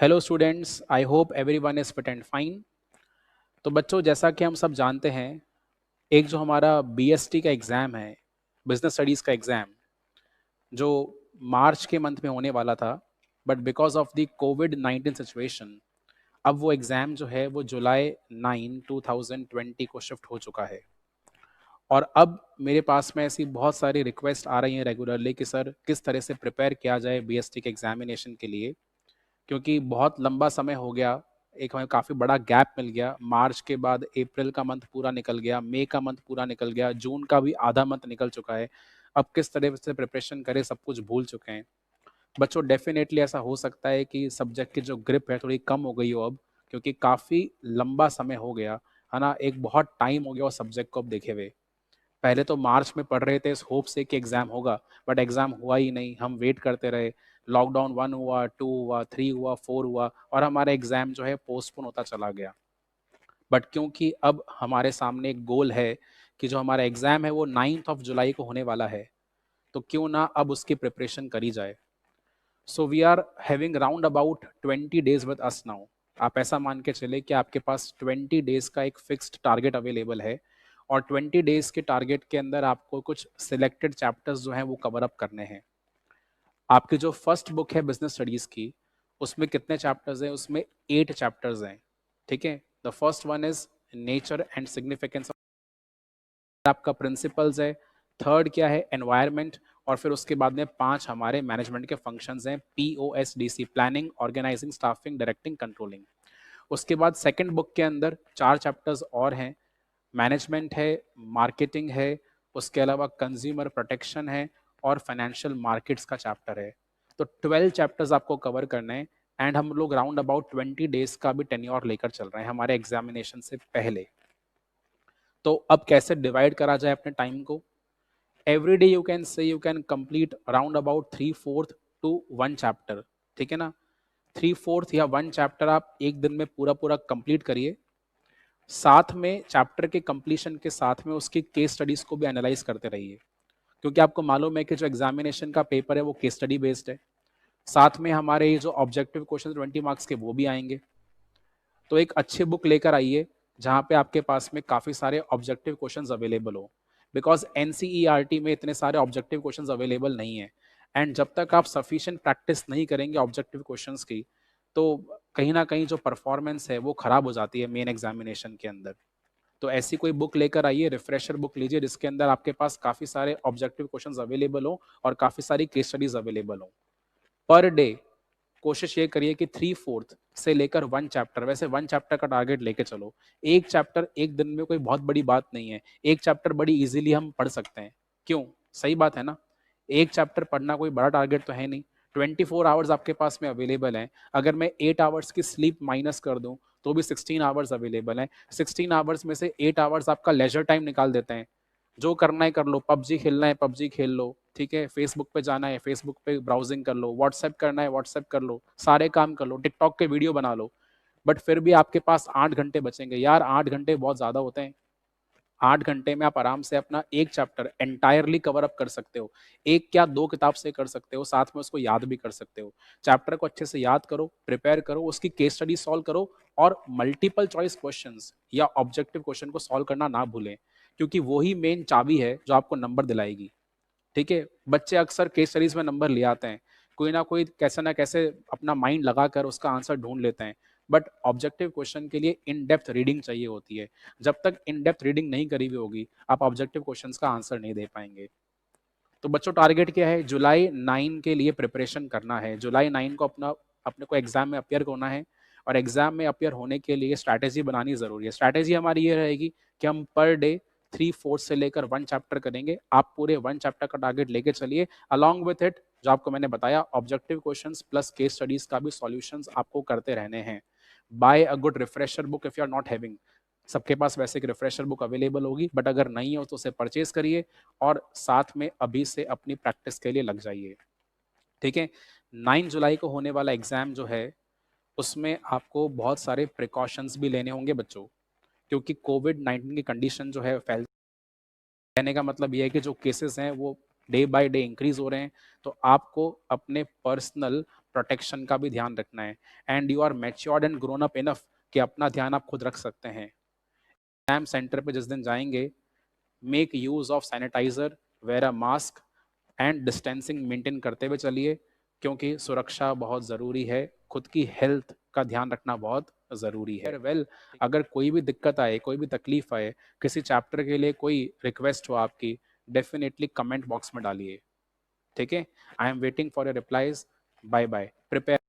Hello students, I hope everyone is fit and fine. तो बच्चों, जैसा कि हम सब जानते हैं, एक जो हमारा बीएसटी का एग्ज़ाम है, बिजनेस स्टडीज़ का एग्ज़ाम, जो मार्च के मंथ में होने वाला था, but because of the covid situation अब वो एग्ज़ाम जो है वो जुलाई 9 2020 को शिफ्ट हो चुका है। और अब मेरे पास में ऐसी बहुत सारी रिक्वेस्ट आ रही हैं रेगुलरली कि सर किस तरह से प्रिपेयर किया जाए बीएसटी के एग्जामिनेशन के लिए, क्योंकि बहुत लंबा समय हो गया। एक हमें काफ़ी बड़ा गैप मिल गया। मार्च के बाद अप्रैल का मंथ पूरा निकल गया, मई का मंथ पूरा निकल गया, जून का भी आधा मंथ निकल चुका है। अब किस तरह से प्रिपरेशन करें, सब कुछ भूल चुके हैं बच्चों। डेफिनेटली ऐसा हो सकता है कि सब्जेक्ट की जो ग्रिप है थोड़ी कम हो गई हो अब, क्योंकि काफ़ी लंबा समय हो गया है ना। एक बहुत टाइम हो गया उस सब्जेक्ट को अब देखे हुए। पहले तो मार्च में पढ़ रहे थे इस होप से कि एग्ज़ाम होगा, बट एग्ज़ाम हुआ ही नहीं। हम वेट करते रहे। लॉकडाउन 1 हुआ, 2 हुआ, 3 हुआ, 4 हुआ, और हमारा एग्ज़ाम जो है पोस्टपोन होता चला गया। बट क्योंकि अब हमारे सामने एक गोल है कि जो हमारा एग्ज़ाम है वो 9th ऑफ जुलाई को होने वाला है, तो क्यों ना अब उसकी प्रिपरेशन करी जाए। So we are having round about 20 days with us now. आप ऐसा मान के चले कि आपके पास 20 डेज का एक फिक्स्ड टारगेट अवेलेबल है, और 20 डेज के टारगेट के अंदर आपको कुछ सिलेक्टेड चैप्टर्स जो हैं वो कवर अप करने हैं। आपकी जो फर्स्ट बुक है बिजनेस स्टडीज की, उसमें कितने चैप्टर्स हैं? उसमें 8 चैप्टर्स हैं। ठीक है। The first one is nature and significance, आपका प्रिंसिपल्स है। थर्ड क्या है? एनवायरनमेंट। और फिर उसके बाद में 5 हमारे मैनेजमेंट के फंक्शंस हैं, POSDC, planning, organising, staffing, directing, controlling. उसके बाद सेकंड बुक के अंदर 4 चैप्टर्स और हैं। मैनेजमेंट है, मार्केटिंग है, उसके अलावा कंज्यूमर प्रोटेक्शन है, और फाइनेंशियल मार्केट्स का चैप्टर है। तो 12 चैप्टर्स आपको कवर करने हैं। एंड हम लोग राउंड अबाउट 20 डेज का भी टेन्योर लेकर चल रहे हैं हमारे एग्जामिनेशन से पहले। तो अब कैसे डिवाइड करा जाए अपने टाइम को? Every day you can say you can complete around about 3/4 to 1 chapter. ठीक है ना। 3/4 या 1 चैप्टर आप एक दिन में पूरा पूरा कंप्लीट करिए। साथ में चैप्टर के कंप्लीशन के साथ में उसकी केस स्टडीज को भी एनालाइज करते रहिए, क्योंकि आपको मालूम है कि जो एग्जामिनेशन का पेपर है वो केस स्टडी बेस्ड है। साथ में हमारे ये जो ऑब्जेक्टिव क्वेश्चन 20 मार्क्स के वो भी आएंगे। तो एक अच्छी बुक लेकर आइए जहाँ पे आपके पास में काफ़ी सारे ऑब्जेक्टिव क्वेश्चंस अवेलेबल हो, बिकॉज एनसीईआरटी में इतने सारे ऑब्जेक्टिव क्वेश्चंस अवेलेबल नहीं है। एंड जब तक आप सफिशिएंट प्रैक्टिस नहीं करेंगे ऑब्जेक्टिव क्वेश्चंस की, तो कहीं ना कहीं जो परफॉर्मेंस है वो खराब हो जाती है मेन एग्जामिनेशन के अंदर। तो ऐसी कोई बुक लेकर आइए, रिफ्रेशर बुक लीजिए, जिसके अंदर आपके पास काफ़ी सारे ऑब्जेक्टिव क्वेश्चंस अवेलेबल हो और काफ़ी सारी केस स्टडीज अवेलेबल हो। पर डे कोशिश ये करिए कि 3/4 से लेकर 1 चैप्टर, वैसे 1 चैप्टर का टारगेट लेके चलो। एक चैप्टर एक दिन में कोई बहुत बड़ी बात नहीं है। एक चैप्टर बड़ी इजीली हम पढ़ सकते हैं। क्यों? सही बात है ना। एक चैप्टर पढ़ना कोई बड़ा टारगेट तो है नहीं। 24 आवर्स आपके पास में अवेलेबल हैं। अगर मैं 8 आवर्स की स्लीप माइनस कर दूं तो भी 16 आवर्स अवेलेबल हैं। 16 आवर्स में से 8 आवर्स आपका लेजर टाइम निकाल देते हैं। जो करना है कर लो। पबजी खेलना है पबजी खेल लो। ठीक है। फेसबुक पे जाना है फेसबुक पे ब्राउजिंग कर लो। व्हाट्सएप करना है व्हाट्सएप कर लो। सारे काम कर लो। टिकटॉक के वीडियो बना लो। बट फिर भी आपके पास 8 घंटे बचेंगे। यार 8 घंटे बहुत ज्यादा होते हैं। 8 घंटे में आप आराम से अपना एक चैप्टर एंटायरली कवर अप कर सकते हो। एक क्या दो किताब से कर सकते हो, साथ में उसको याद भी कर सकते हो। चैप्टर को अच्छे से याद करो, प्रिपेयर करो, उसकी केस स्टडी सॉल्व करो, और मल्टीपल चॉइस क्वेश्चंस या ऑब्जेक्टिव क्वेश्चन को सॉल्व करना ना भूलें, क्योंकि वही मेन चाबी है जो आपको नंबर दिलाएगी। ठीक है। बच्चे अक्सर केस स्टडीज में नंबर ले आते हैं, कोई ना कोई कैसे ना कैसे अपना माइंड लगाकर उसका आंसर ढूंढ लेते हैं। बट ऑब्जेक्टिव क्वेश्चन के लिए इन डेप्थ रीडिंग चाहिए होती है। जब तक इन डेप्थ रीडिंग नहीं करी हुई होगी, आप ऑब्जेक्टिव क्वेश्चंस का आंसर नहीं दे पाएंगे। तो बच्चों, टारगेट क्या है? जुलाई 9 के लिए प्रिपरेशन करना है। जुलाई 9 को अपने को एग्जाम में अपियर होना है। और एग्जाम में अपियर होने के लिए स्ट्रैटेजी बनानी जरूरी है। स्ट्रैटेजी हमारी ये रहेगी कि हम पर डे 3/4 से लेकर 1 चैप्टर करेंगे। आप पूरे 1 चैप्टर का टारगेट लेके चलिए। अलॉन्ग विथ इट, जो आपको मैंने बताया, objective questions plus case studies का भी सॉल्यूशंस आपको करते रहने हैं। Buy a good refresher book if you are not having. सबके पास वैसे एक रिफ्रेशर बुक अवेलेबल होगी, बट अगर नहीं हो तो उसे परचेज करिए, और साथ में अभी से अपनी प्रैक्टिस के लिए लग जाइए। ठीक है। 9 जुलाई को होने वाला एग्जाम जो है, उसमें आपको बहुत सारे प्रिकॉशंस भी लेने होंगे बच्चों, क्योंकि कोविड-19 की कंडीशन जो है फैल, कहने का मतलब ये है कि जो केसेस हैं वो डे बाय डे इंक्रीज हो रहे हैं। तो आपको अपने पर्सनल प्रोटेक्शन का भी ध्यान रखना है, and you are matured and grown up enough कि अपना ध्यान आप खुद रख सकते हैं। एग्जाम सेंटर पे जिस दिन जाएंगे, make use of sanitizer, wear a mask and distancing maintain करते हुए चलिए, क्योंकि सुरक्षा बहुत ज़रूरी है, खुद की हेल्थ का ध्यान रखना बहुत ज़रूरी है। वेल, अगर कोई भी दिक्कत आए, कोई भी तकलीफ आए, किसी चैप्टर के लिए कोई रिक्वेस्ट हो आपकी, डेफिनेटली कमेंट बॉक्स में डालिए, ठीक है। I am waiting for your replies. Bye bye. Prepare